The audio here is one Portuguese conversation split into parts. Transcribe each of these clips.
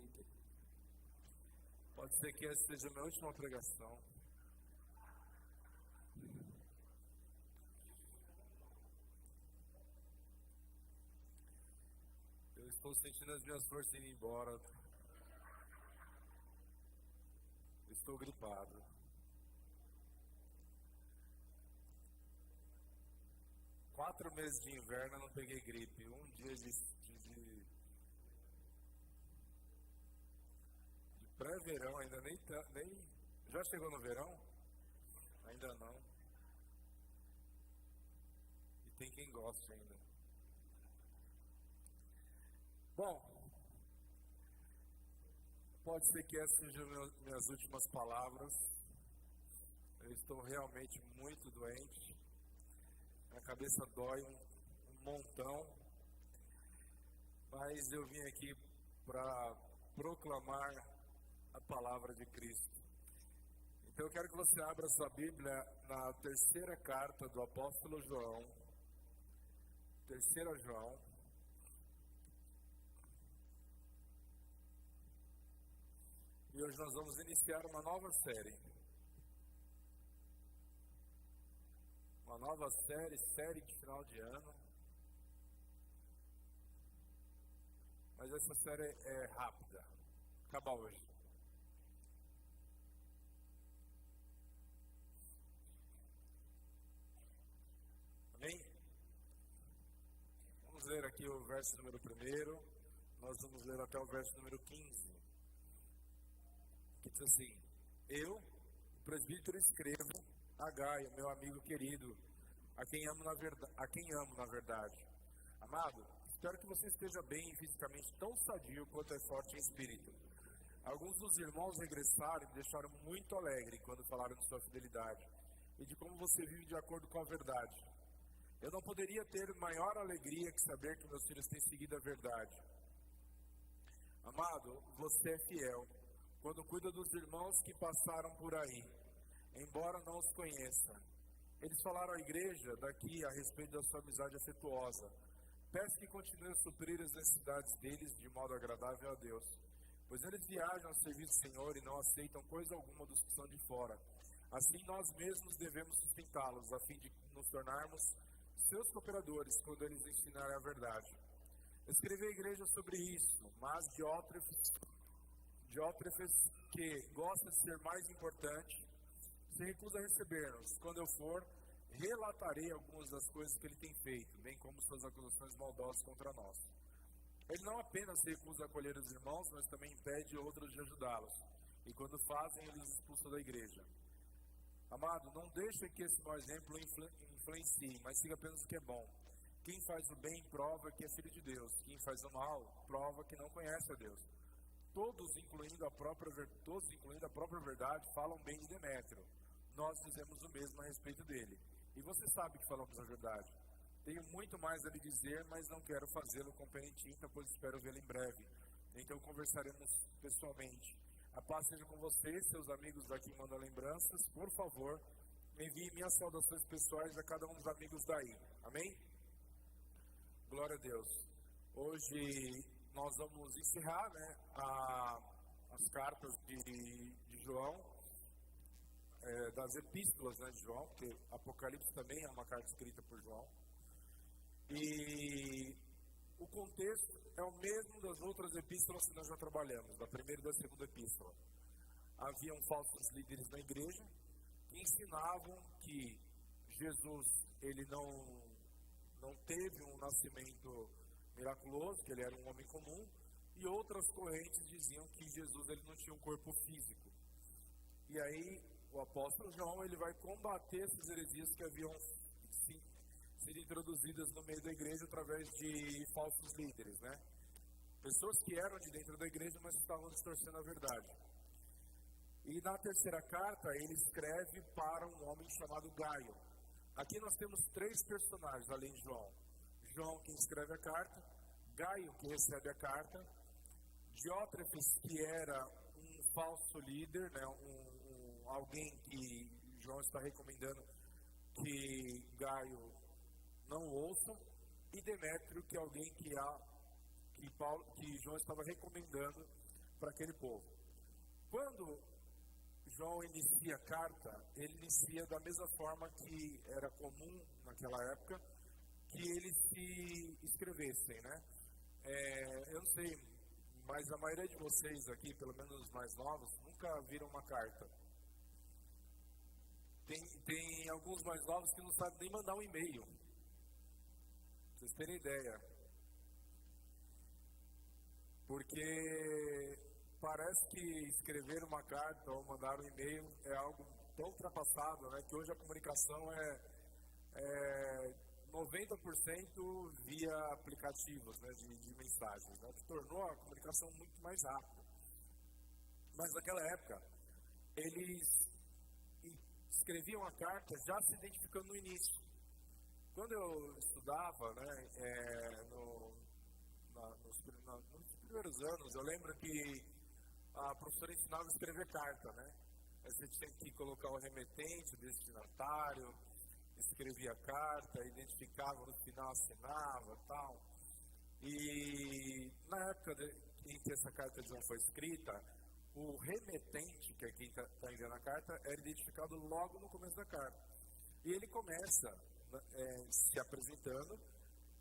jeito. Pode ser que essa seja a minha última pregação. Eu estou sentindo as minhas forças indo embora. Estou gripado. Quatro meses de inverno eu não peguei gripe. Um dia de pré-verão, ainda nem. Já chegou no verão? Ainda não. E tem quem goste ainda. Bom, pode ser que essas sejam minhas últimas palavras. Eu estou realmente muito doente. Minha cabeça dói um montão. Mas eu vim aqui para proclamar a palavra de Cristo. Então eu quero que você abra sua Bíblia na terceira carta do apóstolo João. Terceira João. E hoje nós vamos iniciar uma nova série. Uma nova série de final de ano. Mas essa série é rápida. Acaba hoje. Amém? Vamos ler aqui o verso número 1. Nós vamos ler até o verso número 15. Que diz assim: Eu, o presbítero, escrevo a Gaio, meu amigo querido, a quem amo na verdade. Amado, espero que você esteja bem e fisicamente tão sadio quanto é forte em espírito. Alguns dos irmãos regressaram e me deixaram muito alegre quando falaram de sua fidelidade e de como você vive de acordo com a verdade. Eu não poderia ter maior alegria que saber que meus filhos têm seguido a verdade. Amado, você é fiel quando cuida dos irmãos que passaram por aí, embora não os conheça. Eles falaram à igreja daqui a respeito da sua amizade afetuosa. Peço que continue a suprir as necessidades deles de modo agradável a Deus, pois eles viajam a serviço do Senhor e não aceitam coisa alguma dos que são de fora. Assim nós mesmos devemos sustentá-los, a fim de nos tornarmos seus cooperadores quando eles ensinarem a verdade. Escrevi à igreja sobre isso, mas Diótrefes, que gosta de ser mais importante, se recusa a receber-nos. Quando eu for, relatarei algumas das coisas que ele tem feito, bem como suas acusações maldosas contra nós. Ele não apenas se recusa a acolher os irmãos, mas também impede outros de ajudá-los. E quando fazem, ele os expulsa da igreja. Amado, não deixe que esse mau exemplo influencie, mas siga apenas o que é bom. Quem faz o bem prova que é filho de Deus. Quem faz o mal prova que não conhece a Deus. Todos, incluindo a própria verdade, falam bem de Demétrio. Nós dizemos o mesmo a respeito dele. E você sabe que falamos a verdade. Tenho muito mais a lhe dizer, mas não quero fazê-lo com pena e tinta, pois espero vê-lo em breve. Então conversaremos pessoalmente. A paz seja com vocês, seus amigos daqui mandam lembranças. Por favor, envie minhas saudações pessoais a cada um dos amigos daí. Amém? Glória a Deus. Hoje nós vamos encerrar, as cartas de João, das epístolas, de João, porque Apocalipse também é uma carta escrita por João. E o contexto é o mesmo das outras epístolas que nós já trabalhamos, da primeira e da segunda epístola. Haviam falsos líderes na igreja que ensinavam que Jesus ele não teve um nascimento miraculoso, que ele era um homem comum, e outras correntes diziam que Jesus ele não tinha um corpo físico. E aí o apóstolo João ele vai combater essas heresias que haviam sido introduzidas no meio da igreja através de falsos líderes, Pessoas que eram de dentro da igreja, mas estavam distorcendo a verdade. E na terceira carta ele escreve para um homem chamado Gaio. Aqui nós temos 3 personagens além de João. João, que escreve a carta, Gaio, que recebe a carta, Diótrefes, que era um falso líder, alguém que João está recomendando que Gaio não ouça, e Demétrio, que é alguém que João estava recomendando para aquele povo. Quando João inicia a carta, ele inicia da mesma forma que era comum naquela época, que eles se escrevessem, né? Eu não sei, mas a maioria de vocês aqui, pelo menos os mais novos, nunca viram uma carta. Tem alguns mais novos que não sabem nem mandar um e-mail. Pra vocês terem ideia. Porque parece que escrever uma carta ou mandar um e-mail é algo tão ultrapassado, né? Que hoje a comunicação é 90% via aplicativos, né, de mensagens, né? Que tornou a comunicação muito mais rápida. Mas naquela época, eles escreviam a carta já se identificando no início. Quando eu estudava, né, nos primeiros anos, eu lembro que a professora ensinava a escrever carta, né? Aí você tinha que colocar o remetente, o destinatário, escrevia a carta, identificava no final, assinava e tal. E na época em que essa carta de João foi escrita, o remetente, que é quem está enviando a carta, era identificado logo no começo da carta. E ele começa se apresentando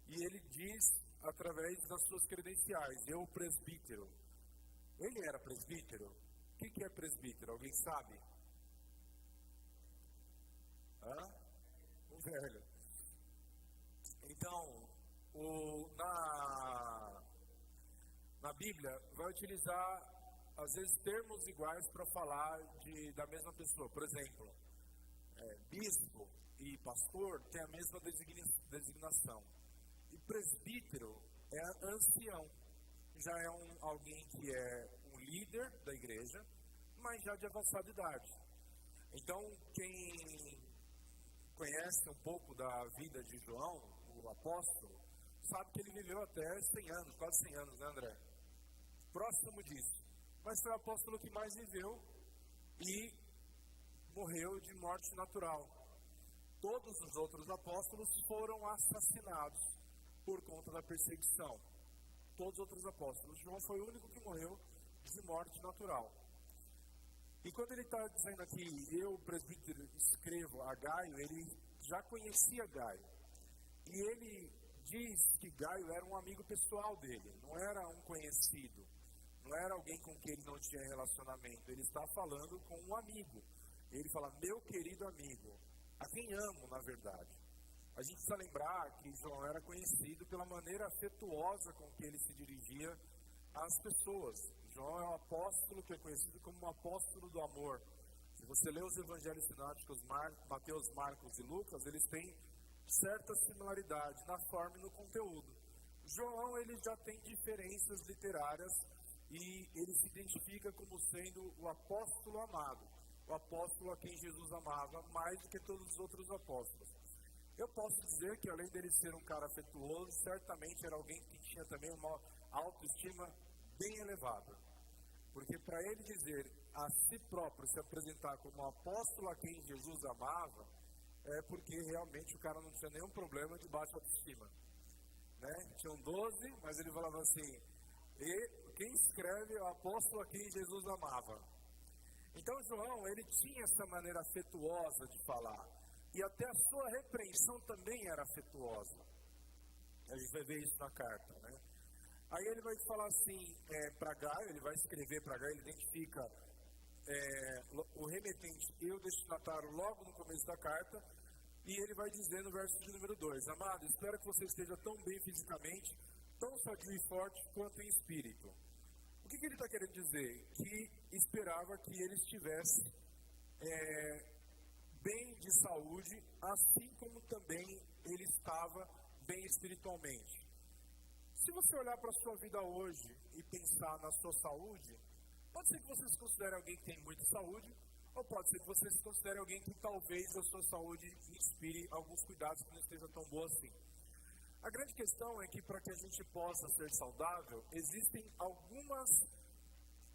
e ele diz através das suas credenciais: eu, presbítero. Ele era presbítero? O que é presbítero? Alguém sabe? Um velho. Então, na Bíblia, vai utilizar, às vezes, termos iguais para falar da mesma pessoa. Por exemplo, bispo e pastor têm a mesma designação. E presbítero é ancião. Já é alguém que é um líder da igreja, mas já de avançada idade. Então, quem conhece um pouco da vida de João, o apóstolo, sabe que ele viveu até 100 anos, quase 100 anos, né, André? Próximo disso. Mas foi o apóstolo que mais viveu e morreu de morte natural. Todos os outros apóstolos foram assassinados por conta da perseguição. Todos os outros apóstolos. João foi o único que morreu de morte natural. E quando ele está dizendo aqui, eu, presbítero, escrevo a Gaio, ele já conhecia Gaio. E ele diz que Gaio era um amigo pessoal dele, não era um conhecido, não era alguém com quem ele não tinha relacionamento. Ele está falando com um amigo. Ele fala, meu querido amigo, a quem amo, na verdade. A gente precisa lembrar que João era conhecido pela maneira afetuosa com que ele se dirigia às pessoas. João é um apóstolo que é conhecido como um apóstolo do amor. Se você lê os evangelhos sinóticos, Mateus, Marcos e Lucas, eles têm certa similaridade na forma e no conteúdo. João, ele já tem diferenças literárias e ele se identifica como sendo o apóstolo amado, o apóstolo a quem Jesus amava mais do que todos os outros apóstolos. Eu posso dizer que, além dele ser um cara afetuoso, certamente era alguém que tinha também uma autoestima bem elevada. Porque para ele dizer a si próprio, se apresentar como um apóstolo a quem Jesus amava, é porque realmente o cara não tinha nenhum problema de baixa autoestima. Né? Tinham 12, mas ele falava assim, e quem escreve é o apóstolo a quem Jesus amava. Então João, ele tinha essa maneira afetuosa de falar. E até a sua repreensão também era afetuosa. A gente vai ver isso na carta, né? Aí ele vai falar assim, para Gaio, ele vai escrever para Gaio, ele identifica o remetente e o destinatário logo no começo da carta, e ele vai dizer no verso de número 2, amado, espero que você esteja tão bem fisicamente, tão sadio e forte quanto em espírito. O que ele está querendo dizer? Que esperava que ele estivesse bem de saúde, assim como também ele estava bem espiritualmente. Se você olhar para a sua vida hoje e pensar na sua saúde, pode ser que você se considere alguém que tem muita saúde, ou pode ser que você se considere alguém que talvez a sua saúde inspire alguns cuidados que não esteja tão boa assim. A grande questão é que para que a gente possa ser saudável, existem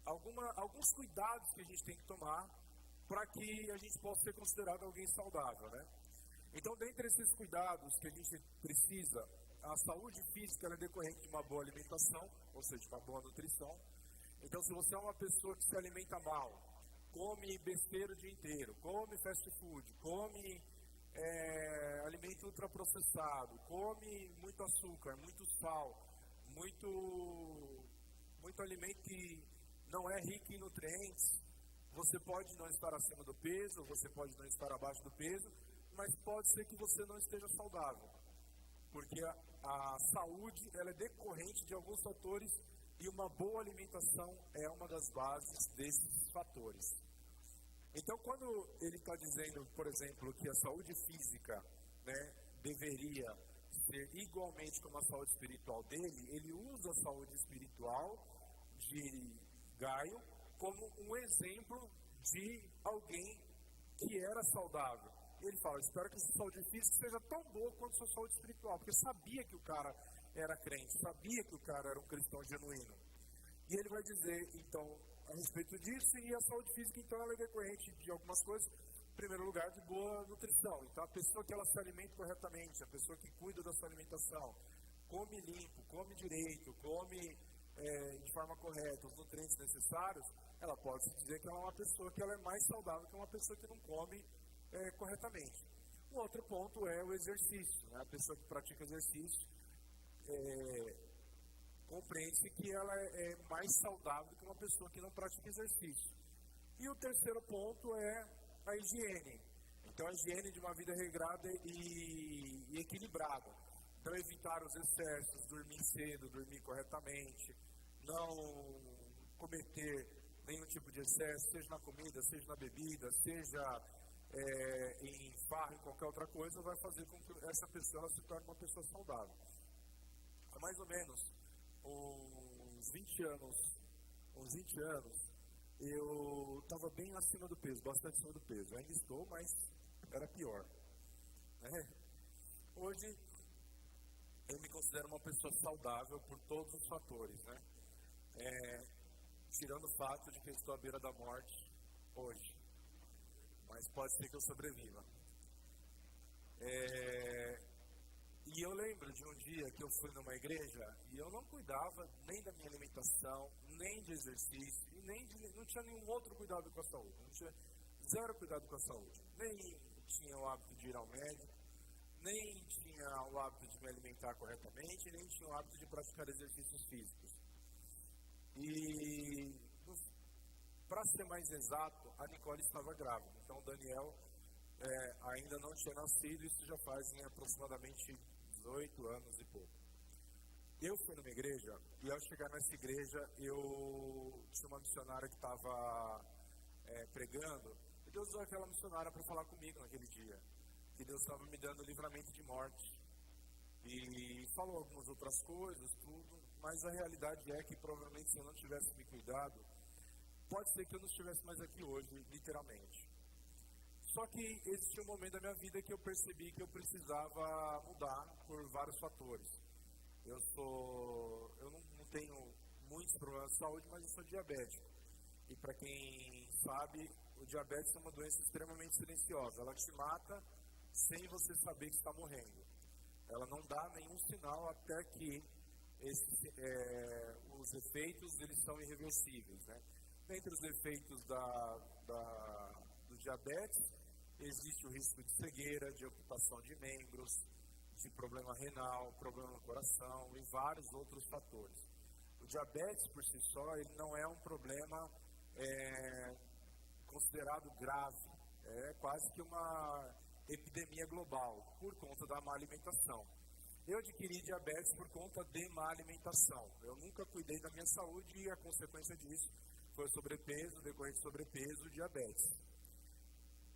alguns cuidados que a gente tem que tomar para que a gente possa ser considerado alguém saudável, né? Então, dentre esses cuidados que a gente precisa, a saúde física é decorrente de uma boa alimentação, ou seja, de uma boa nutrição. Então, se você é uma pessoa que se alimenta mal, come besteira o dia inteiro, come fast food, come alimento ultraprocessado, come muito açúcar, muito sal, muito alimento que não é rico em nutrientes, você pode não estar acima do peso, você pode não estar abaixo do peso, mas pode ser que você não esteja saudável. Porque a saúde ela é decorrente de alguns fatores e uma boa alimentação é uma das bases desses fatores. Então, quando ele está dizendo, por exemplo, que a saúde física, né, deveria ser igualmente como a saúde espiritual dele, ele usa a saúde espiritual de Gaio como um exemplo de alguém que era saudável. Ele fala, espero que essa saúde física seja tão boa quanto a sua saúde espiritual, porque sabia que o cara era crente, sabia que o cara era um cristão genuíno. E ele vai dizer, então, a respeito disso, e a saúde física, então, ela é decorrente de algumas coisas, em primeiro lugar, de boa nutrição. Então, a pessoa que ela se alimenta corretamente, a pessoa que cuida da sua alimentação, come limpo, come direito, come de forma correta os nutrientes necessários, ela pode se dizer que ela é uma pessoa que ela é mais saudável que uma pessoa que não come corretamente. Um outro ponto é o exercício. Né? A pessoa que pratica exercício compreende-se que ela é mais saudável do que uma pessoa que não pratica exercício. E o terceiro ponto é a higiene. Então, a higiene de uma vida regrada e equilibrada. Então, evitar os excessos, dormir cedo, dormir corretamente, não cometer nenhum tipo de excesso, seja na comida, seja na bebida, seja em farra, em qualquer outra coisa, vai fazer com que essa pessoa se torne uma pessoa saudável. Há mais ou menos uns 20 anos, eu estava bem acima do peso, bastante acima do peso. Eu ainda estou, mas era pior. Né? Hoje, eu me considero uma pessoa saudável por todos os fatores. Né? Tirando o fato de que eu estou à beira da morte hoje. Mas pode ser que eu sobreviva. E eu lembro de um dia que eu fui numa igreja e eu não cuidava nem da minha alimentação, nem de exercício, e não tinha nenhum outro cuidado com a saúde. Não tinha zero cuidado com a saúde. Nem tinha o hábito de ir ao médico, nem tinha o hábito de me alimentar corretamente, nem tinha o hábito de praticar exercícios físicos. E, para ser mais exato, a Nicole estava grávida. Então, o Daniel ainda não tinha nascido, isso já fazem aproximadamente 18 anos e pouco. Eu fui numa igreja, e ao chegar nessa igreja, eu tinha uma missionária que estava pregando, e Deus usou aquela missionária para falar comigo naquele dia, que Deus estava me dando livramento de morte. E falou algumas outras coisas, tudo, mas a realidade é que provavelmente se eu não tivesse me cuidado, pode ser que eu não estivesse mais aqui hoje, literalmente. Só que existia um momento da minha vida que eu percebi que eu precisava mudar por vários fatores. Eu não tenho muitos problemas de saúde, mas eu sou diabético. E para quem sabe, o diabetes é uma doença extremamente silenciosa. Ela te mata sem você saber que está morrendo. Ela não dá nenhum sinal até que os efeitos eles são irreversíveis. Né? Entre os efeitos do diabetes, existe o risco de cegueira, de amputação de membros, de problema renal, problema no coração e vários outros fatores. O diabetes, por si só, ele não é um problema considerado grave. É quase que uma epidemia global, por conta da má alimentação. Eu adquiri diabetes por conta de má alimentação. Eu nunca cuidei da minha saúde e a consequência disso foi o sobrepeso, decorrente de sobrepeso, diabetes.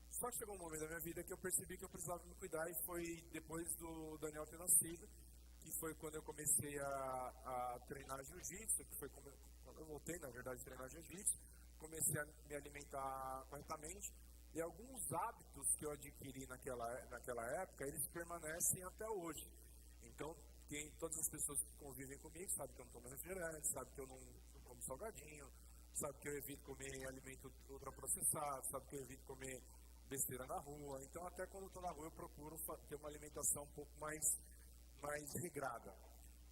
Só que chegou um momento da minha vida que eu percebi que eu precisava me cuidar, e foi depois do Daniel ter nascido, que foi quando eu comecei a treinar jiu-jitsu, que foi quando eu voltei, na verdade, a treinar jiu-jitsu, comecei a me alimentar corretamente, e alguns hábitos que eu adquiri naquela época, eles permanecem até hoje. Então, todas as pessoas que convivem comigo sabem que eu não tomo refrigerante, sabem que eu não como salgadinho, sabem que eu evito comer alimento ultraprocessado, sabem que eu evito comer besteira na rua. Então, até quando eu estou na rua, eu procuro ter uma alimentação um pouco mais regrada.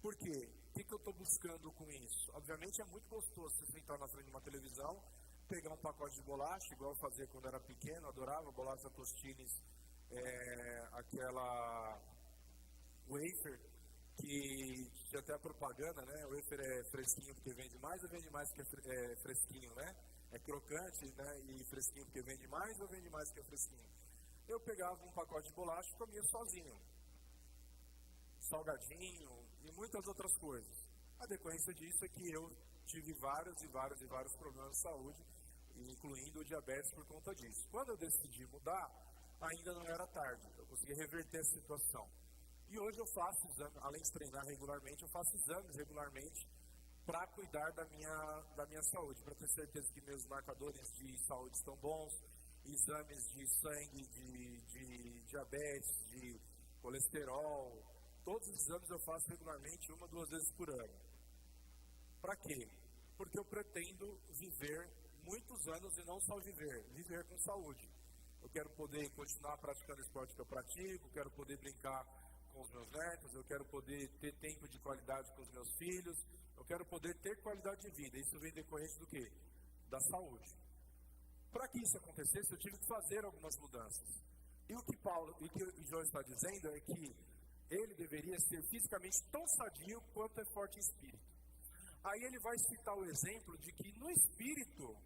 Por quê? que eu estou buscando com isso? Obviamente é muito gostoso você sentar na frente de uma televisão, pegar um pacote de bolacha, igual eu fazia quando era pequeno, adorava bolacha Tostines, aquela wafer, que tinha até a propaganda, né? O wafer é fresquinho porque vende mais ou vende mais que é fresquinho, né? É crocante, né? E fresquinho porque vende mais ou vende mais que é fresquinho. Eu pegava um pacote de bolacha e comia sozinho. Salgadinho e muitas outras coisas. A decorrência disso é que eu tive vários problemas de saúde, incluindo o diabetes por conta disso. Quando eu decidi mudar, ainda não era tarde. Eu consegui reverter a situação. E hoje eu faço exames, além de treinar regularmente, eu faço exames regularmente para cuidar da minha saúde, para ter certeza que meus marcadores de saúde estão bons, exames de sangue, de diabetes, de colesterol, todos os exames eu faço regularmente 1 ou 2 vezes por ano. Para quê? Porque eu pretendo viver muitos anos e não só viver com saúde. Eu quero poder continuar praticando o esporte que eu pratico, quero poder brincar com os meus netos, eu quero poder ter tempo de qualidade com os meus filhos, eu quero poder ter qualidade de vida. Isso vem decorrente do quê? Da saúde. Para que isso acontecesse, eu tive que fazer algumas mudanças. E o que o João está dizendo é que ele deveria ser fisicamente tão sadio quanto é forte em espírito. Aí ele vai citar o exemplo de que no espírito,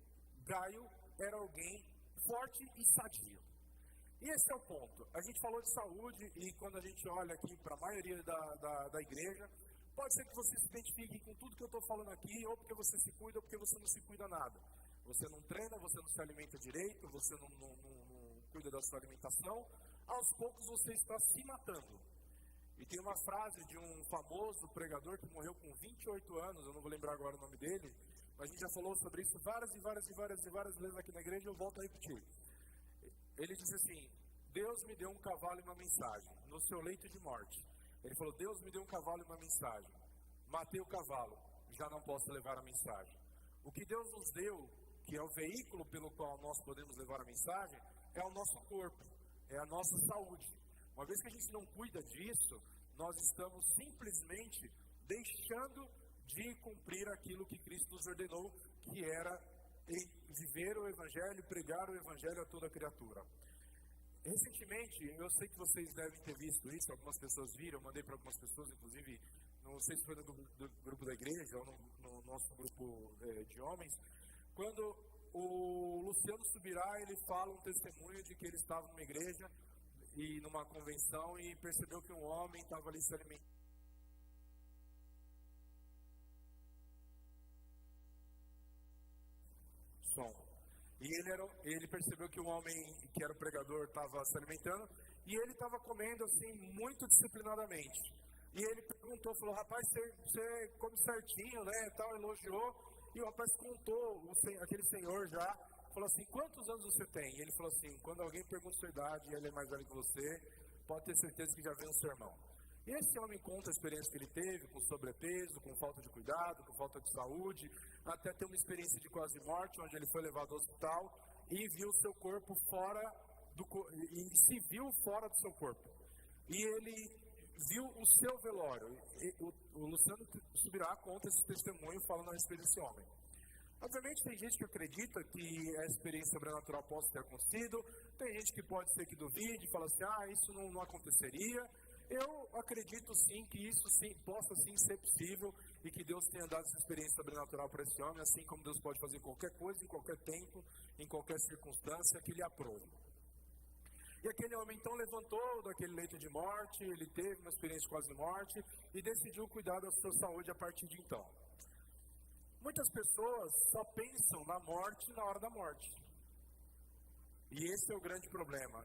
Gaio era alguém forte e sadio. E esse é o ponto. A gente falou de saúde e quando a gente olha aqui para a maioria da igreja, pode ser que você se identifique com tudo que eu estou falando aqui, ou porque você se cuida, ou porque você não se cuida nada. Você não treina, você não se alimenta direito, você não cuida da sua alimentação. Aos poucos você está se matando. E tem uma frase de um famoso pregador que morreu com 28 anos, eu não vou lembrar agora o nome dele, mas a gente já falou sobre isso várias vezes aqui na igreja e eu volto a repetir. Ele disse assim: Deus me deu um cavalo e uma mensagem, no seu leito de morte. Ele falou: Deus me deu um cavalo e uma mensagem. Matei o cavalo, já não posso levar a mensagem. O que Deus nos deu, que é o veículo pelo qual nós podemos levar a mensagem, é o nosso corpo, é a nossa saúde. Uma vez que a gente não cuida disso, nós estamos simplesmente deixando de cumprir aquilo que Cristo nos ordenou, que era viver o Evangelho, pregar o Evangelho a toda criatura. Recentemente, eu sei que vocês devem ter visto isso, algumas pessoas viram, eu mandei para algumas pessoas, inclusive, não sei se foi no grupo da igreja ou no nosso grupo de homens, quando o Luciano Subirá, ele fala um testemunho de que ele estava numa igreja e numa convenção e percebeu que um homem estava ali se alimentando. E ele percebeu que um homem que era o pregador estava se alimentando e ele estava comendo assim muito disciplinadamente. E ele perguntou, falou: rapaz, você come certinho, né? Tal, elogiou. E o rapaz contou, aquele senhor já, falou assim: quantos anos você tem? E ele falou assim: quando alguém pergunta a sua idade e ele é mais velho que você, pode ter certeza que já vem um sermão. E esse homem conta a experiência que ele teve com sobrepeso, com falta de cuidado, com falta de saúde, até ter uma experiência de quase morte, onde ele foi levado ao hospital e viu seu corpo e se viu fora do seu corpo. E ele viu o seu velório. O Luciano Subirá conta esse testemunho falando a respeito desse homem. Obviamente tem gente que acredita que a experiência sobrenatural possa ter acontecido, tem gente que pode ser que duvide, fala assim: isso não aconteceria. Eu acredito sim que isso sim possa sim ser possível e que Deus tenha dado essa experiência sobrenatural para esse homem, assim como Deus pode fazer qualquer coisa, em qualquer tempo, em qualquer circunstância que Ele aprove. E aquele homem então levantou daquele leito de morte, ele teve uma experiência de quase morte e decidiu cuidar da sua saúde a partir de então. Muitas pessoas só pensam na morte na hora da morte. E esse é o grande problema.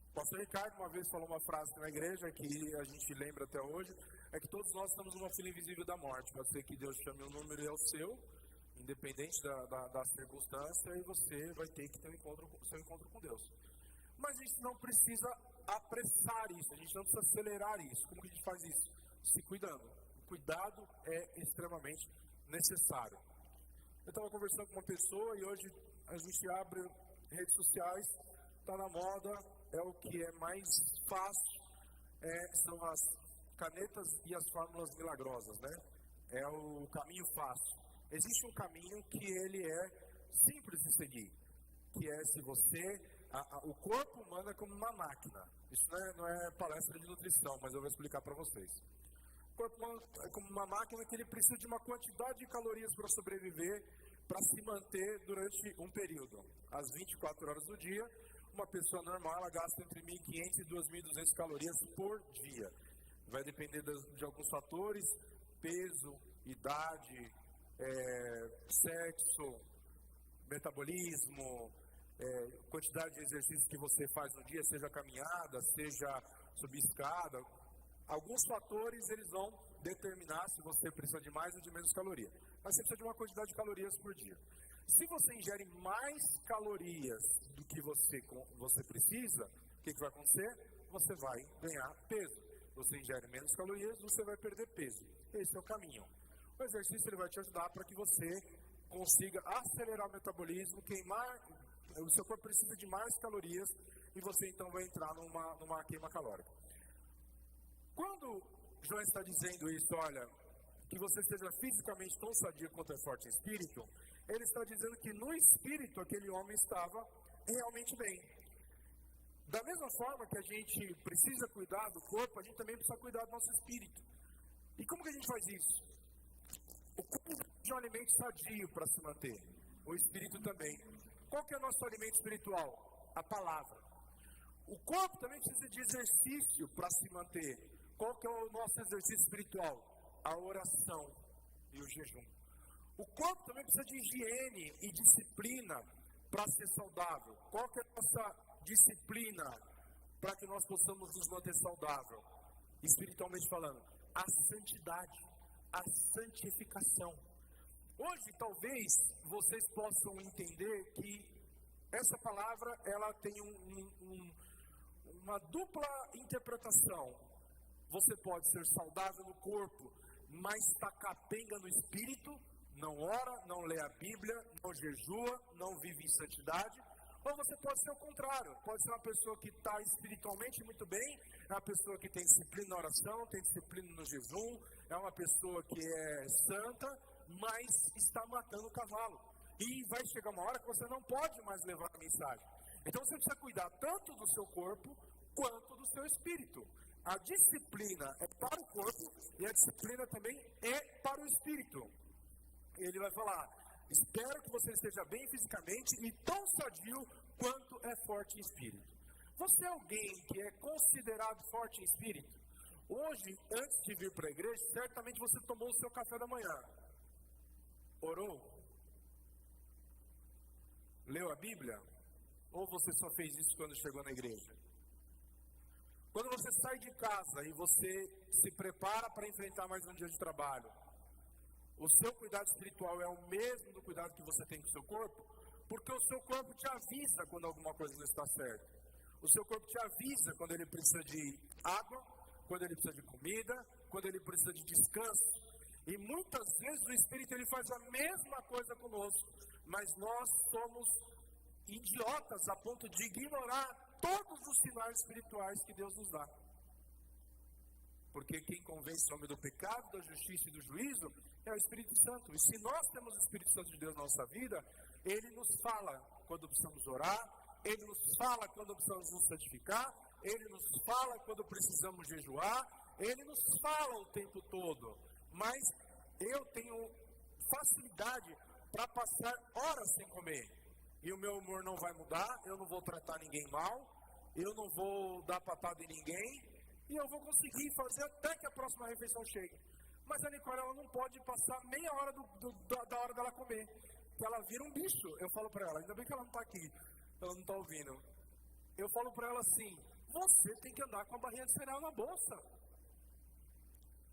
O pastor Ricardo uma vez falou uma frase na igreja que a gente lembra até hoje, é que todos nós estamos numa fila invisível da morte. Pode ser que Deus chame um número e é o seu, independente da circunstância, e você vai ter que ter o seu encontro com Deus. Mas a gente não precisa apressar isso, a gente não precisa acelerar isso. Como que a gente faz isso? Se cuidando. O cuidado é extremamente necessário. Eu estava conversando com uma pessoa e hoje a gente abre redes sociais, está na moda, é o que é mais fácil, são as canetas e as fórmulas milagrosas, né? é o caminho fácil. Existe um caminho que ele é simples de seguir, que é se você... o corpo humano é como uma máquina. Isso não é palestra de nutrição, mas eu vou explicar para vocês. O corpo humano é como uma máquina que ele precisa de uma quantidade de calorias para sobreviver, para se manter durante um período. Às 24 horas do dia, uma pessoa normal ela gasta entre 1.500 e 2.200 calorias por dia. Vai depender de alguns fatores, peso, idade, sexo, metabolismo, quantidade de exercícios que você faz no dia, seja caminhada, seja subir escada. Alguns fatores eles vão determinar se você precisa de mais ou de menos caloria. Mas você precisa de uma quantidade de calorias por dia. Se você ingere mais calorias do que você precisa, o que vai acontecer? Você vai ganhar peso. Você ingere menos calorias, você vai perder peso. Esse é o caminho. O exercício ele vai te ajudar para que você consiga acelerar o metabolismo, queimar. O seu corpo precisa de mais calorias e você então vai entrar numa queima calórica. Quando João está dizendo isso, olha, que você seja fisicamente tão sadio quanto é forte em espírito, ele está dizendo que no espírito aquele homem estava realmente bem. Da mesma forma que a gente precisa cuidar do corpo, a gente também precisa cuidar do nosso espírito. E como que a gente faz isso? O corpo precisa de um alimento sadio para se manter, o espírito também. Qual que é o nosso alimento espiritual? A palavra. O corpo também precisa de exercício para se manter. Qual que é o nosso exercício espiritual? A oração e o jejum. O corpo também precisa de higiene e disciplina para ser saudável. Qual que é a nossa disciplina para que nós possamos nos manter saudável? Espiritualmente falando, a santidade, a santificação. Hoje, talvez, vocês possam entender que essa palavra ela tem uma dupla interpretação. Você pode ser saudável no corpo, mas está capenga no espírito, não ora, não lê a Bíblia, não jejua, não vive em santidade. Ou você pode ser o contrário, pode ser uma pessoa que está espiritualmente muito bem, é uma pessoa que tem disciplina na oração, tem disciplina no jejum, é uma pessoa que é santa, mas está matando o cavalo. E vai chegar uma hora que você não pode mais levar a mensagem. Então você precisa cuidar tanto do seu corpo, quanto do seu espírito. A disciplina é para o corpo e a disciplina também é para o espírito. Ele vai falar, espero que você esteja bem fisicamente e tão sadio quanto é forte em espírito. Você é alguém que é considerado forte em espírito? Hoje, antes de vir para a igreja, certamente você tomou o seu café da manhã. Orou? Leu a Bíblia? Ou você só fez isso quando chegou na igreja? Quando você sai de casa e você se prepara para enfrentar mais um dia de trabalho, o seu cuidado espiritual é o mesmo do cuidado que você tem com o seu corpo? Porque o seu corpo te avisa quando alguma coisa não está certa. O seu corpo te avisa quando ele precisa de água, quando ele precisa de comida, quando ele precisa de descanso. E muitas vezes o Espírito ele faz a mesma coisa conosco, mas nós somos idiotas a ponto de ignorar todos os sinais espirituais que Deus nos dá. Porque quem convence o homem do pecado, da justiça e do juízo é o Espírito Santo. E se nós temos o Espírito Santo de Deus na nossa vida, ele nos fala quando precisamos orar, ele nos fala quando precisamos nos santificar, ele nos fala quando precisamos jejuar, ele nos fala o tempo todo. Mas eu tenho facilidade para passar horas sem comer. E o meu humor não vai mudar, eu não vou tratar ninguém mal, eu não vou dar patada em ninguém, e eu vou conseguir fazer até que a próxima refeição chegue. Mas a Nicole, ela não pode passar meia hora da hora dela comer, que ela vira um bicho. Eu falo para ela, ainda bem que ela não está aqui, ela não está ouvindo. Eu falo para ela assim, você tem que andar com a barrinha de cereal na bolsa.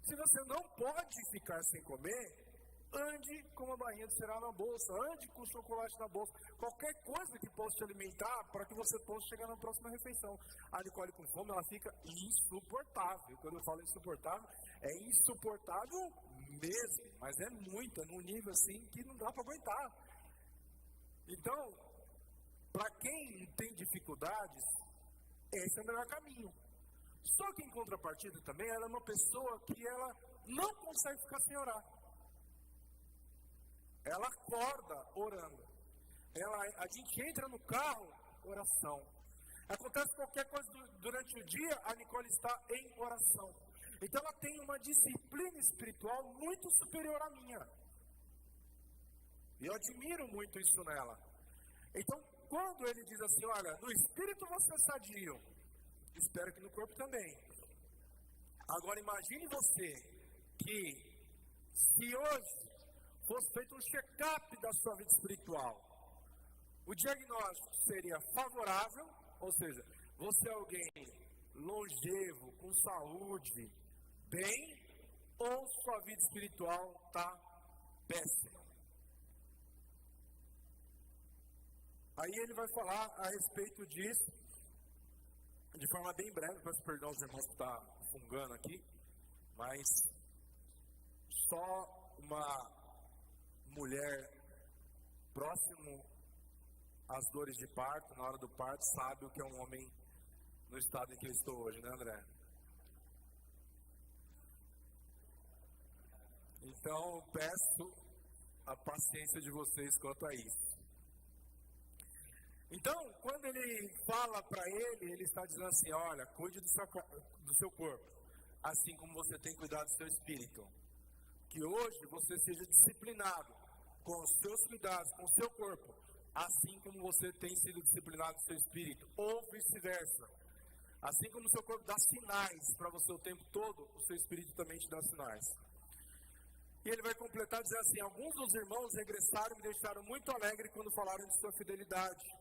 Se você não pode ficar sem comer, ande com uma barrinha de cereal na bolsa, ande com chocolate na bolsa, qualquer coisa que possa te alimentar para que você possa chegar na próxima refeição. A Nicole com fome, ela fica insuportável. Quando eu falo insuportável, é insuportável mesmo, mas é muito, é num nível assim que não dá para aguentar. Então, para quem tem dificuldades, esse é o melhor caminho. Só que em contrapartida também, ela é uma pessoa que ela não consegue ficar sem orar. Ela acorda orando. A gente entra no carro, oração. Acontece qualquer coisa durante o dia, a Nicole está em oração. Então ela tem uma disciplina espiritual muito superior à minha. E eu admiro muito isso nela. Então, quando ele diz assim, olha, no espírito você é sadio, espero que no corpo também. Agora imagine você que se hoje fosse feito um check-up da sua vida espiritual, o diagnóstico seria favorável, ou seja, você é alguém longevo, com saúde, bem, ou sua vida espiritual está péssima. Aí ele vai falar a respeito disso, de forma bem breve, peço perdão aos irmãos que estão fungando aqui, mas só uma mulher próximo às dores de parto, na hora do parto, sabe o que é um homem no estado em que eu estou hoje, né, André? Então, peço a paciência de vocês quanto a isso. Então, quando ele fala para ele está dizendo assim, olha, cuide do seu corpo, assim como você tem cuidado do seu espírito. Que hoje você seja disciplinado com os seus cuidados, com o seu corpo, assim como você tem sido disciplinado com o seu espírito, ou vice-versa. Assim como o seu corpo dá sinais para você o tempo todo, o seu espírito também te dá sinais. E ele vai completar dizendo assim, alguns dos irmãos regressaram e me deixaram muito alegre quando falaram de sua fidelidade.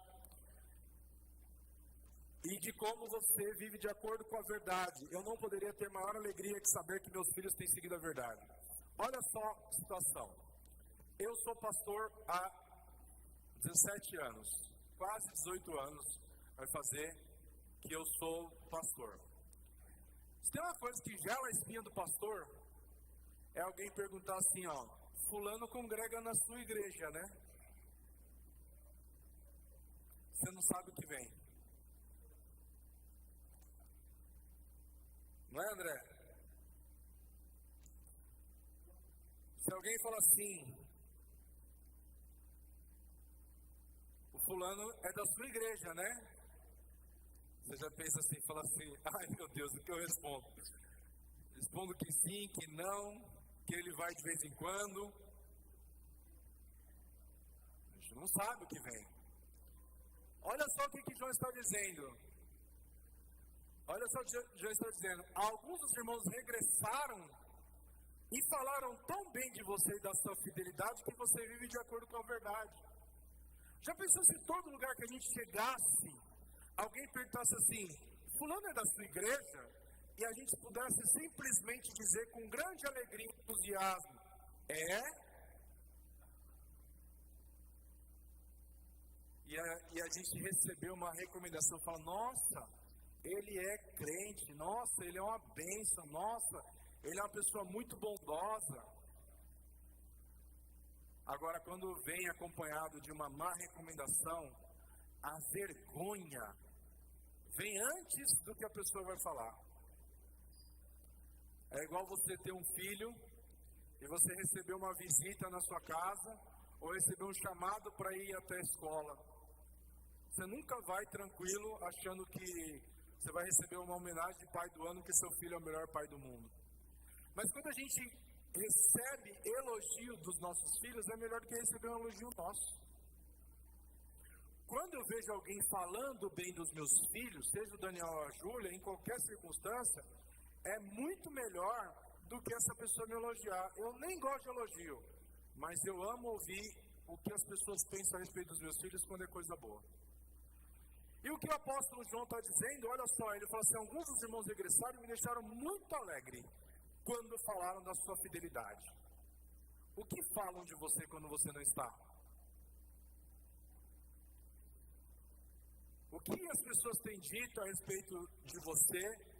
E de como você vive de acordo com a verdade. Eu não poderia ter maior alegria que saber que meus filhos têm seguido a verdade. Olha só a situação. Eu sou pastor há 17 anos, quase 18 anos vai fazer que eu sou pastor. Se tem uma coisa que gela a espinha do pastor, é alguém perguntar assim, ó, fulano congrega na sua igreja, né? Você não sabe o que vem. Não é, André? Se alguém fala assim, o fulano é da sua igreja, né? Você já pensa assim, fala assim, ai meu Deus, o que eu respondo? Respondo que sim, que não, que ele vai de vez em quando. A gente não sabe o que vem. Olha só o que João está dizendo. Olha só o que João está dizendo. Alguns dos irmãos regressaram e falaram tão bem de você e da sua fidelidade que você vive de acordo com a verdade. Já pensou se em todo lugar que a gente chegasse, alguém perguntasse assim, fulano é da sua igreja? E a gente pudesse simplesmente dizer com grande alegria e entusiasmo, E a gente recebeu uma recomendação, fala, nossa, ele é crente, nossa, ele é uma bênção, nossa, ele é uma pessoa muito bondosa. Agora, quando vem acompanhado de uma má recomendação, a vergonha vem antes do que a pessoa vai falar. É igual você ter um filho e você receber uma visita na sua casa ou receber um chamado para ir até a escola. Você nunca vai tranquilo achando que você vai receber uma homenagem de pai do ano, que seu filho é o melhor pai do mundo. Mas quando a gente recebe elogio dos nossos filhos, é melhor do que receber um elogio nosso. Quando eu vejo alguém falando bem dos meus filhos, seja o Daniel ou a Júlia, em qualquer circunstância, é muito melhor do que essa pessoa me elogiar. Eu nem gosto de elogio, mas eu amo ouvir o que as pessoas pensam a respeito dos meus filhos quando é coisa boa. E o que o apóstolo João está dizendo, olha só, ele fala assim, alguns dos irmãos regressaram e me deixaram muito alegre quando falaram da sua fidelidade. O que falam de você quando você não está? O que as pessoas têm dito a respeito de você,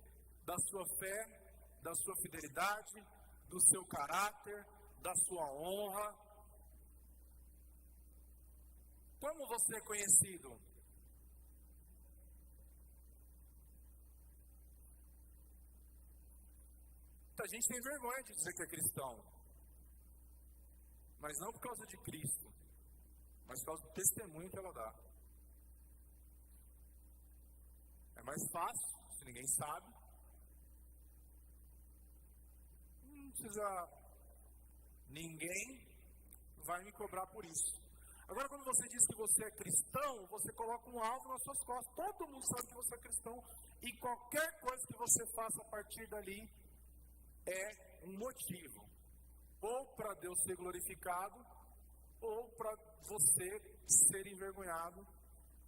da sua fé, da sua fidelidade, do seu caráter, da sua honra? Como você é conhecido? A gente tem vergonha de dizer que é cristão. mas não por causa de Cristo, mas por causa do testemunho que ela dá. É mais fácil, se ninguém sabe. Não precisa, ninguém vai me cobrar por isso. Agora, quando você diz que você é cristão, você coloca um alvo nas suas costas. Todo mundo sabe que você é cristão. E qualquer coisa que você faça a partir dali é um motivo. Ou para Deus ser glorificado, ou para você ser envergonhado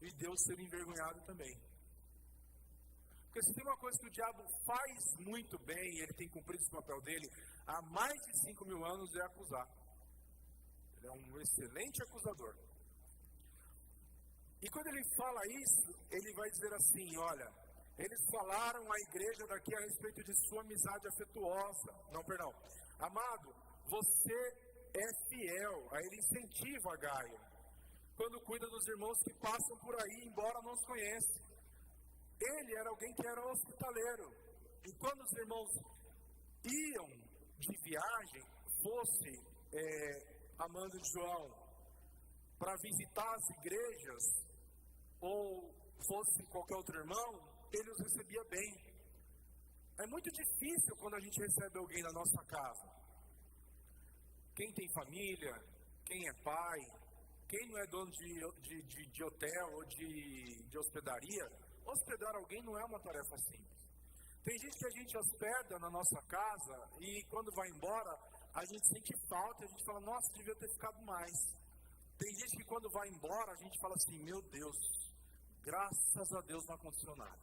e Deus ser envergonhado também. Porque se tem uma coisa que o diabo faz muito bem, e ele tem cumprido esse papel dele há mais de 5.000 anos, é acusar. Ele é um excelente acusador. E quando ele fala isso, ele vai dizer assim, olha, eles falaram à igreja daqui a respeito de sua amizade afetuosa. Não, perdão. Amado, você é fiel. Aí ele incentiva a Gaia. Quando cuida dos irmãos que passam por aí, embora não os conheça. Ele era alguém que era hospitaleiro. E quando os irmãos iam de viagem, fosse Amando e João, para visitar as igrejas, ou fosse qualquer outro irmão, ele os recebia bem. É muito difícil quando a gente recebe alguém na nossa casa. Quem tem família, quem é pai, quem não é dono de hotel ou de hospedaria, hospedar alguém não é uma tarefa simples. Tem gente que a gente hospeda na nossa casa e quando vai embora, a gente sente falta e a gente fala, nossa, devia ter ficado mais. Tem gente que quando vai embora, a gente fala assim, meu Deus, graças a Deus não aconteceu nada.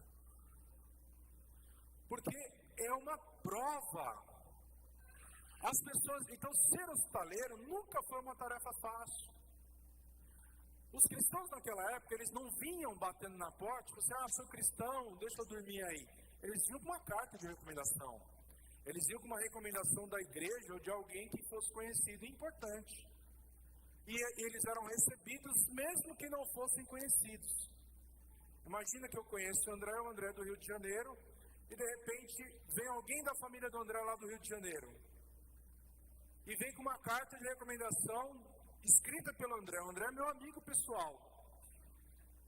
Porque é uma prova. As pessoas, então ser hospitaleiro nunca foi uma tarefa fácil. Os cristãos naquela época, eles não vinham batendo na porta, tipo assim, sou cristão, deixa eu dormir aí. Eles vinham com uma carta de recomendação. Eles vinham com uma recomendação da igreja ou de alguém que fosse conhecido e importante. E eles eram recebidos mesmo que não fossem conhecidos. Imagina que eu conheço o André do Rio de Janeiro, e de repente vem alguém da família do André lá do Rio de Janeiro. E vem com uma carta de recomendação escrita pelo André. O André é meu amigo pessoal.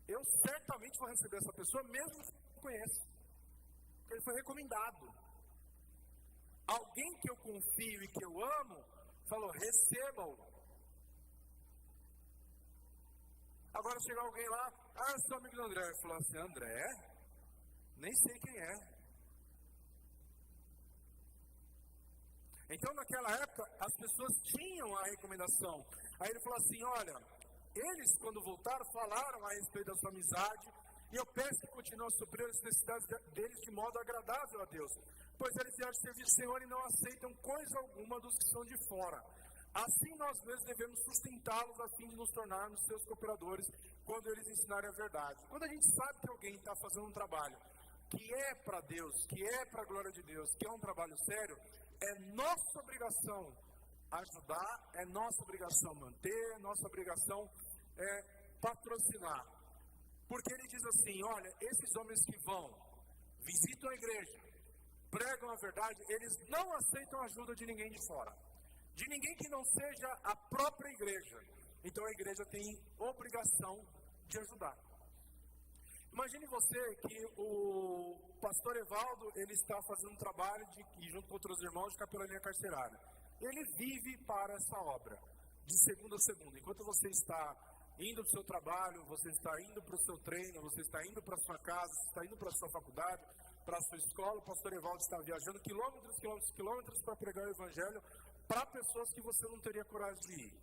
Eu certamente vou receber essa pessoa, mesmo que eu não conheça. Porque ele foi recomendado. Alguém que eu confio e que eu amo, falou, receba-o. Agora chega alguém lá, eu sou amigo do André. Ele falou assim, André? Nem sei quem é. Então, naquela época, as pessoas tinham a recomendação. Aí ele falou assim, olha, eles, quando voltaram, falaram a respeito da sua amizade, e eu peço que continuem a suprir as necessidades deles de modo agradável a Deus, pois eles vieram servir o Senhor e não aceitam coisa alguma dos que são de fora. Assim, nós mesmos devemos sustentá-los a fim de nos tornarmos seus cooperadores quando eles ensinarem a verdade. Quando a gente sabe que alguém está fazendo um trabalho que é para Deus, que é para a glória de Deus, que é um trabalho sério, é nossa obrigação ajudar, é nossa obrigação manter, é nossa obrigação patrocinar. Porque ele diz assim, olha, esses homens que vão, visitam a igreja, pregam a verdade, eles não aceitam a ajuda de ninguém de fora. De ninguém que não seja a própria igreja. Então a igreja tem obrigação de ajudar. Imagine você que o pastor Evaldo, ele está fazendo um trabalho, junto com outros irmãos, de capelania carcerária. Ele vive para essa obra, de segunda a segunda. Enquanto você está indo para o seu trabalho, você está indo para o seu treino, você está indo para a sua casa, você está indo para a sua faculdade, para a sua escola, o pastor Evaldo está viajando quilômetros para pregar o evangelho para pessoas que você não teria coragem de ir,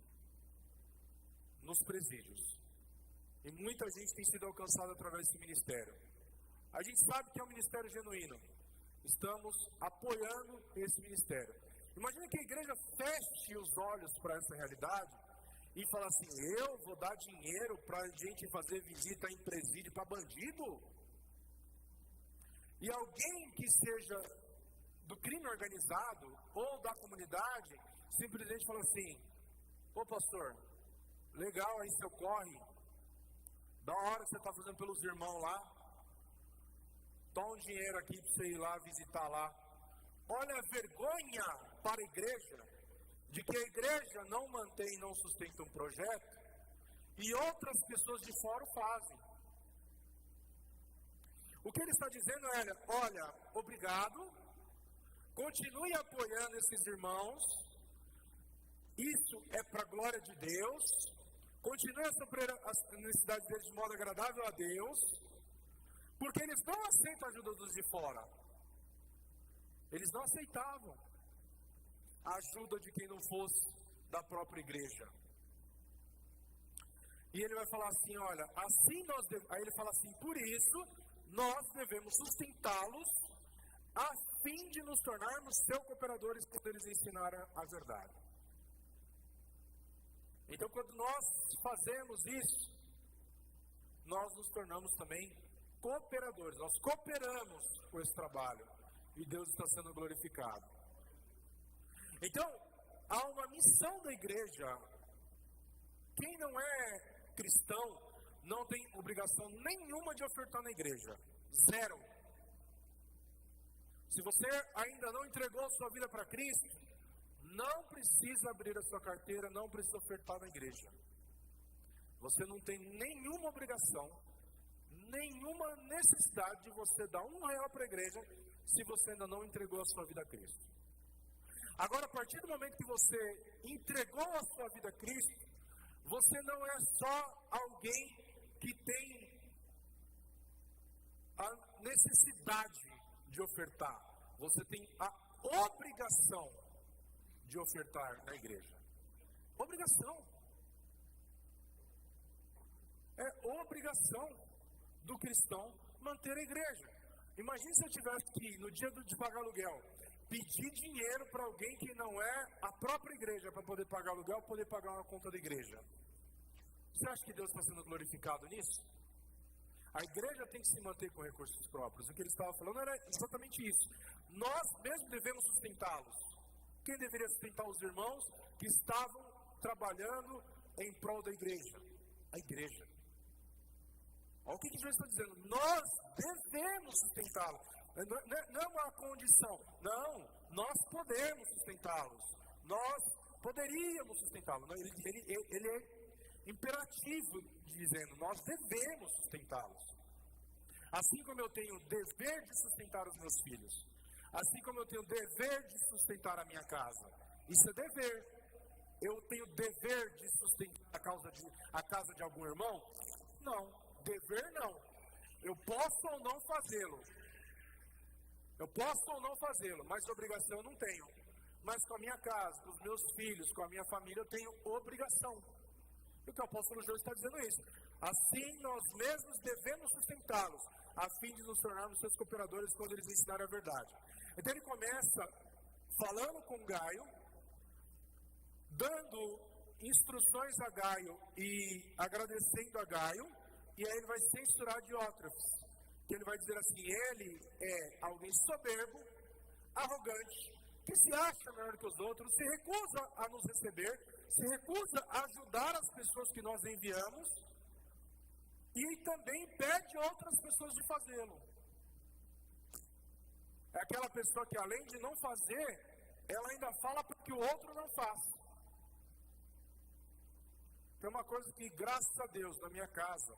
nos presídios. E muita gente tem sido alcançada através desse ministério. A gente sabe que é um ministério genuíno. Estamos apoiando esse ministério. Imagina que a igreja feche os olhos para essa realidade e fala assim, eu vou dar dinheiro para a gente fazer visita em presídio para bandido? E alguém que seja do crime organizado ou da comunidade simplesmente fala assim, ô pastor, legal aí seu corre, da hora que você está fazendo pelos irmãos lá, toma um dinheiro aqui para você ir lá visitar lá. Olha a vergonha para a igreja. de que a igreja não mantém, não sustenta um projeto, e outras pessoas de fora o fazem. O que ele está dizendo é, olha, obrigado, continue apoiando esses irmãos, isso é para a glória de Deus, continue a suprir as necessidades deles de modo agradável a Deus, porque eles não aceitam a ajuda dos de fora. Eles não aceitavam a ajuda de quem não fosse da própria igreja. E ele vai falar assim, olha, aí ele fala assim, por isso, nós devemos sustentá-los a fim de nos tornarmos seus cooperadores quando eles ensinarem a verdade. Então, quando nós fazemos isso, nós nos tornamos também cooperadores. Nós cooperamos com esse trabalho e Deus está sendo glorificado. Então, há uma missão da igreja. Quem não é cristão não tem obrigação nenhuma de ofertar na igreja. Zero. Se você ainda não entregou a sua vida para Cristo, não precisa abrir a sua carteira, não precisa ofertar na igreja. Você não tem nenhuma obrigação, nenhuma necessidade de você dar R$1 para a igreja, se você ainda não entregou a sua vida a Cristo. Agora, a partir do momento que você entregou a sua vida a Cristo, você não é só alguém que tem a necessidade de ofertar. Você tem a obrigação de ofertar na igreja. Obrigação. É obrigação do cristão manter a igreja. Imagine se eu tivesse que, no dia de pagar aluguel, pedir dinheiro para alguém que não é a própria igreja para poder pagar aluguel, poder pagar uma conta da igreja. Você acha que Deus está sendo glorificado nisso? A igreja tem que se manter com recursos próprios. O que ele estava falando era exatamente isso. Nós mesmos devemos sustentá-los. Quem deveria sustentar os irmãos que estavam trabalhando em prol da igreja? A igreja. Olha o que Jesus está dizendo. Nós devemos sustentá-los. Não é uma condição. Não, nós podemos sustentá-los. Nós poderíamos sustentá-los. Ele é imperativo dizendo, nós devemos sustentá-los. Assim como eu tenho o dever de sustentar os meus filhos, assim como eu tenho o dever de sustentar a minha casa, isso é dever. Eu tenho o dever de sustentar a casa de algum irmão? Não, dever não. Eu posso ou não fazê-lo. Eu posso ou não fazê-lo, mas obrigação eu não tenho. Mas com a minha casa, com os meus filhos, com a minha família, eu tenho obrigação. E o que o apóstolo João está dizendo é isso. Assim nós mesmos devemos sustentá-los, a fim de nos tornarmos seus cooperadores quando eles ensinarem a verdade. Então ele começa falando com Gaio, dando instruções a Gaio e agradecendo a Gaio, e aí ele vai censurar Diótrefes, que ele vai dizer assim, ele é alguém soberbo, arrogante, que se acha melhor que os outros, se recusa a nos receber, se recusa a ajudar as pessoas que nós enviamos e também impede outras pessoas de fazê-lo. É aquela pessoa que além de não fazer, ela ainda fala para que o outro não faça. Tem uma coisa que, graças a Deus, na minha casa,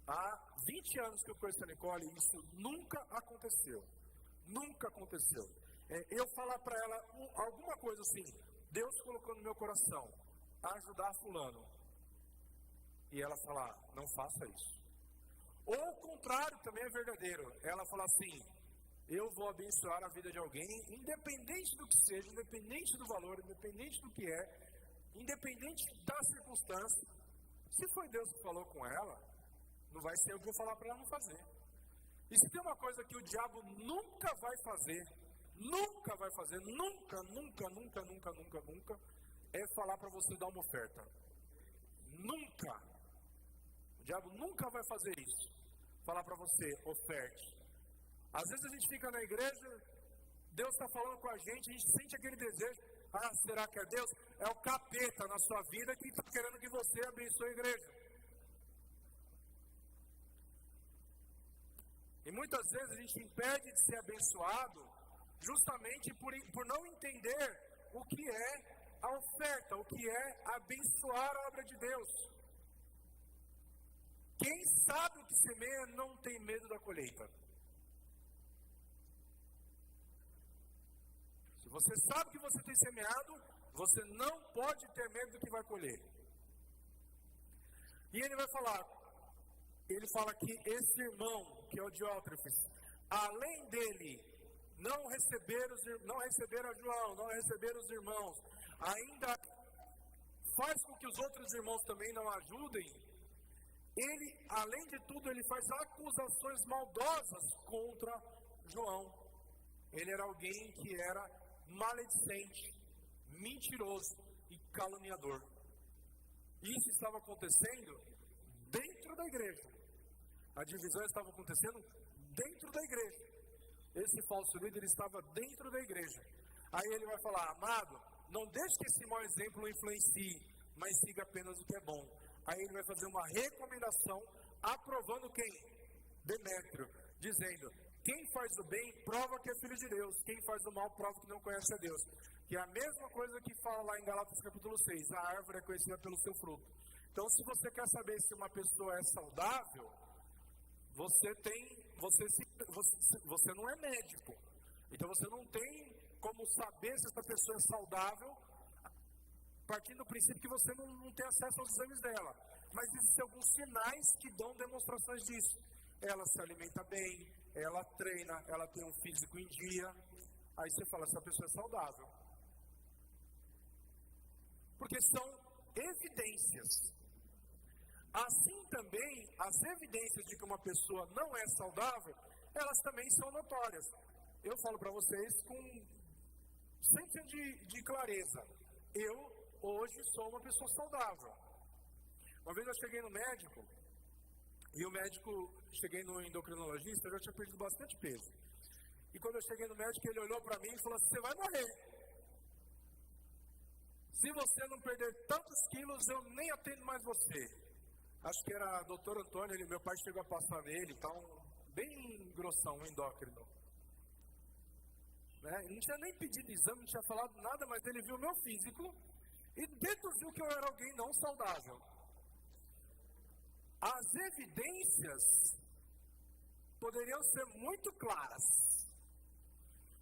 há 20 anos que eu conheço a Nicole, isso nunca aconteceu. Nunca aconteceu. Eu falar para ela alguma coisa assim, Deus colocou no meu coração, ajudar fulano. E ela falar, não faça isso. Ou o contrário também é verdadeiro. Ela fala assim, eu vou abençoar a vida de alguém, independente do que seja, independente do valor, independente do que é, independente da circunstância. Se foi Deus que falou com ela, não vai ser eu que vou falar para ela não fazer. E se tem uma coisa que o diabo nunca vai fazer, nunca, é falar para você dar uma oferta. Nunca. O diabo nunca vai fazer isso. Falar para você, oferte. Às vezes a gente fica na igreja, Deus está falando com a gente sente aquele desejo. Ah, será que é Deus? É o capeta na sua vida que está querendo que você abençoe a igreja. E muitas vezes a gente impede de ser abençoado justamente por não entender o que é a oferta, o que é abençoar a obra de Deus. Quem sabe o que semeia não tem medo da colheita. Se você sabe que você tem semeado, você não pode ter medo do que vai colher. E ele vai falar, ele fala que esse irmão, que é o Diótrefes, além dele não receber a João, não receber os irmãos, ainda faz com que os outros irmãos também não ajudem, ele, além de tudo, ele faz acusações maldosas contra João. Ele era alguém que era maledicente, mentiroso e caluniador. Isso estava acontecendo dentro da igreja. A divisão estava acontecendo dentro da igreja. Esse falso líder estava dentro da igreja. Aí ele vai falar, amado, não deixe que esse mau exemplo o influencie, mas siga apenas o que é bom. Aí ele vai fazer uma recomendação, aprovando quem? Demétrio, dizendo, quem faz o bem prova que é filho de Deus, quem faz o mal prova que não conhece a Deus. Que é a mesma coisa que fala lá em Gálatas capítulo 6, a árvore é conhecida pelo seu fruto. Então, se você quer saber se uma pessoa é saudável, você não é médico. Então, você não tem como saber se essa pessoa é saudável, partindo do princípio que você não tem acesso aos exames dela. Mas existem alguns sinais que dão demonstrações disso. Ela se alimenta bem, ela treina, ela tem um físico em dia. Aí você fala, essa pessoa é saudável. Porque são evidências. Assim também, as evidências de que uma pessoa não é saudável, elas também são notórias. Eu falo para vocês com 100% de clareza. Eu, hoje, sou uma pessoa saudável. Uma vez eu cheguei no médico, e o médico, cheguei no endocrinologista, eu já tinha perdido bastante peso. E quando eu cheguei no médico, ele olhou para mim e falou assim, você vai morrer. Se você não perder tantos quilos, eu nem atendo mais você. Acho que era Dr. Antônio, meu pai chegou a passar nele, então, bem grossão, um endócrino. Né? Ele não tinha nem pedido exame, não tinha falado nada, mas ele viu o meu físico e deduziu que eu era alguém não saudável. As evidências poderiam ser muito claras,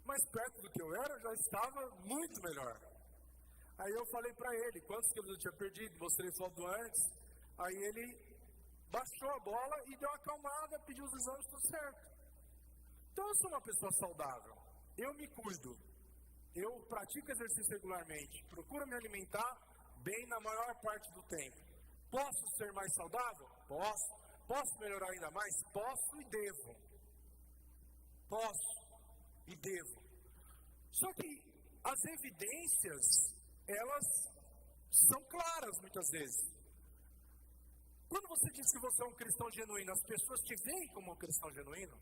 mas perto do que eu era, eu já estava muito melhor. Aí eu falei para ele, quantos quilos eu tinha perdido, mostrei foto antes. Aí ele baixou a bola e deu uma acalmada, pediu os exames, tudo certo. Então eu sou uma pessoa saudável, eu me cuido, eu pratico exercício regularmente, procuro me alimentar bem na maior parte do tempo. Posso ser mais saudável? Posso. Posso melhorar ainda mais? Posso e devo. Posso e devo. Só que as evidências, elas são claras muitas vezes. Quando você diz que você é um cristão genuíno, as pessoas te veem como um cristão genuíno?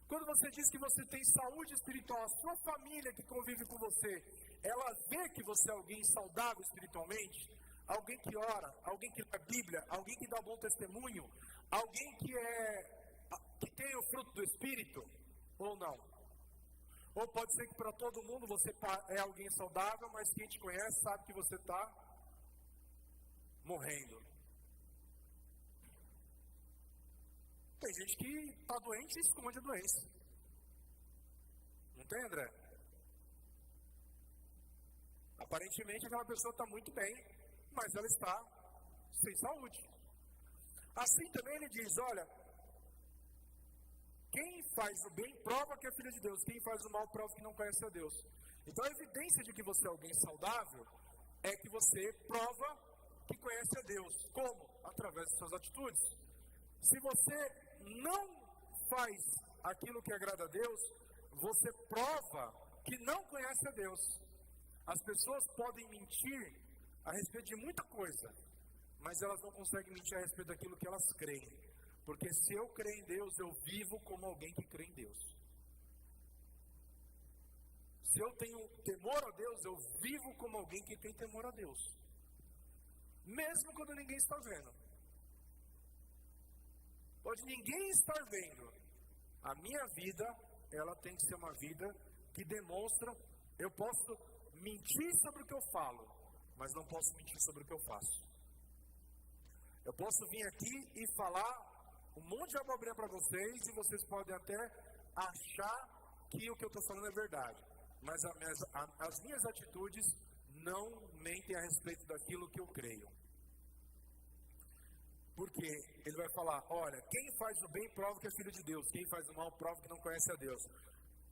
Quando você diz que você tem saúde espiritual, a sua família que convive com você, ela vê que você é alguém saudável espiritualmente? Alguém que ora, alguém que lê a Bíblia, alguém que dá bom testemunho, alguém que tem o fruto do Espírito, ou não? Ou pode ser que para todo mundo você é alguém saudável, mas quem te conhece sabe que você está morrendo. Tem gente que está doente e esconde a doença. Não tem, André? Aparentemente aquela pessoa está muito bem, mas ela está sem saúde. Assim também ele diz, olha, quem faz o bem prova que é filho de Deus, quem faz o mal prova que não conhece a Deus. Então a evidência de que você é alguém saudável é que você prova que conhece a Deus. Como? Através das suas atitudes. Se você não faz aquilo que agrada a Deus, você prova que não conhece a Deus. As pessoas podem mentir a respeito de muita coisa, mas elas não conseguem mentir a respeito daquilo que elas creem. Porque se eu creio em Deus, eu vivo como alguém que crê em Deus. Se eu tenho temor a Deus, eu vivo como alguém que tem temor a Deus. Mesmo quando ninguém está vendo. Pode ninguém estar vendo. A minha vida, ela tem que ser uma vida que demonstra, eu posso mentir sobre o que eu falo, mas não posso mentir sobre o que eu faço. Eu posso vir aqui e falar um monte de abobrinha para vocês, e vocês podem até achar que o que eu estou falando é verdade. Mas as minhas atitudes não mentem a respeito daquilo que eu creio. Porque ele vai falar, olha, quem faz o bem prova que é filho de Deus, quem faz o mal prova que não conhece a Deus.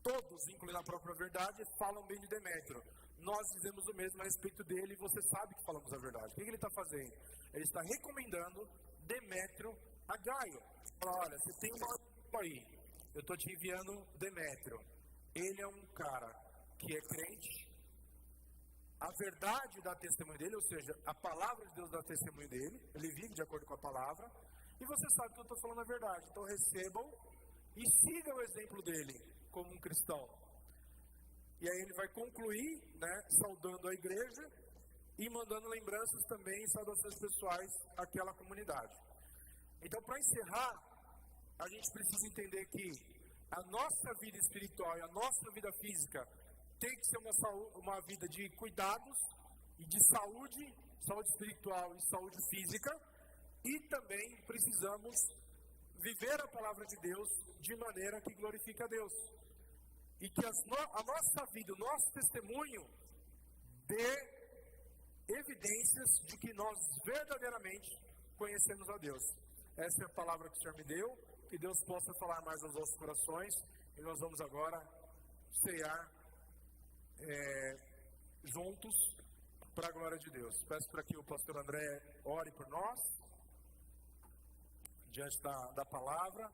Todos, incluindo a própria verdade, falam bem de Demétrio. Nós dizemos o mesmo a respeito dele, e você sabe que falamos a verdade. O que ele está fazendo? Ele está recomendando Demétrio a Gaio. Fala, olha, você tem uma aí, eu estou te enviando Demétrio. Ele é um cara que é crente, a verdade dá testemunho dele, ou seja, a palavra de Deus dá testemunho dele, ele vive de acordo com a palavra, e você sabe que eu estou falando a verdade, então recebam e sigam o exemplo dele como um cristão. E aí ele vai concluir, né, saudando a igreja e mandando lembranças também, saudações pessoais àquela comunidade. Então, para encerrar, a gente precisa entender que a nossa vida espiritual e a nossa vida física tem que ser uma vida de cuidados e de saúde espiritual e saúde física, e também precisamos viver a palavra de Deus de maneira que glorifique a Deus. E que a nossa vida, o nosso testemunho, dê evidências de que nós verdadeiramente conhecemos a Deus. Essa é a palavra que o Senhor me deu, que Deus possa falar mais aos nossos corações, e nós vamos agora cear juntos para a glória de Deus. Peço para que o pastor André ore por nós, diante da palavra.